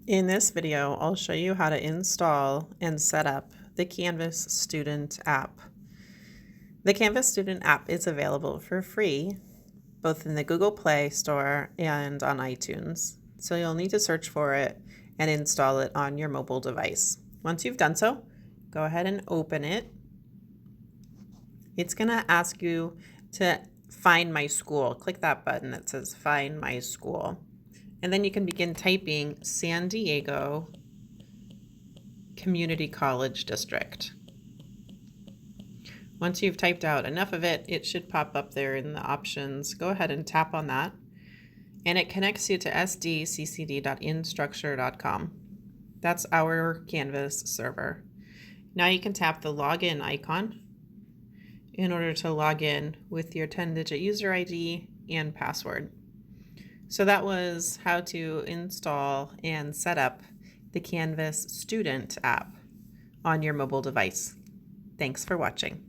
In this video, I'll show you how to install and set up the Canvas Student app. The Canvas Student app is available for free, both in the Google Play Store and on iTunes. So you'll need to search for it and install it on your mobile device. Once you've done so, go ahead and open it. It's going to ask you to find my school. Click that button that says Find My School. And then you can begin typing San Diego Community College District. Once you've typed out enough of it, it should pop up there in the options. Go ahead and tap on that. And it connects you to sdccd.instructure.com. That's our Canvas server. Now you can tap the login icon in order to log in with your 10-digit user ID and password. So that was how to install and set up the Canvas Student app on your mobile device. Thanks for watching.